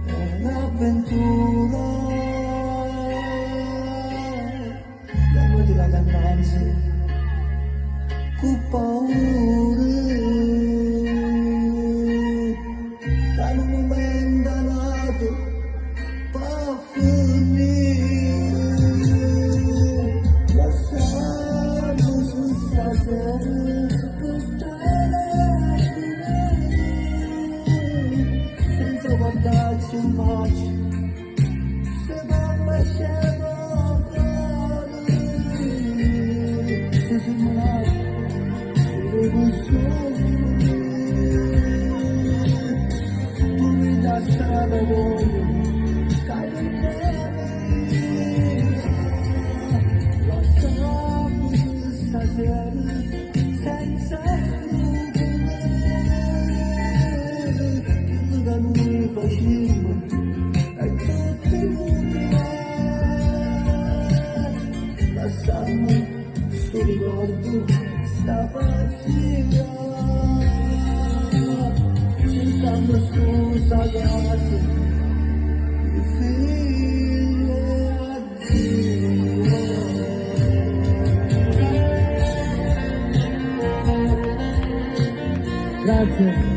È un'avventura, l'uomo di vacanze, con paure, da un momento nato, per finire, lasciamo su stasera, senza guardarci in faccia, se mamma scema se si malato, se devo soffrire, tu mi dai strada voglio, cai per me, lasciamo stasera, senza facimmo e tutti inutili, lasciamo sto ricordo, sta pazzia, cercando scusa casa, il figlio addio. Grazie.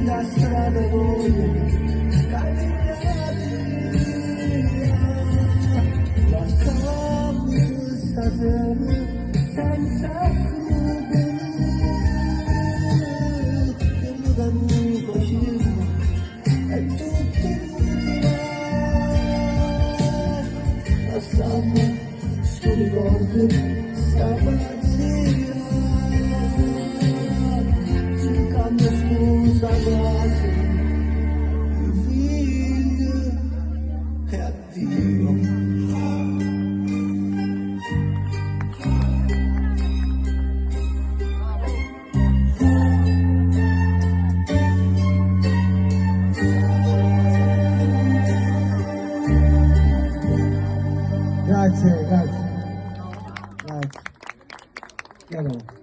La strada voglio camminare, lasciamo stasera senza scrupoli, che mi danno facilmente e tutti inutili, lasciamo sto ricordo, sta pazzia, cercando scusa quasi, il figlio e addio. Grazie, grazie, grazie. Chiaro.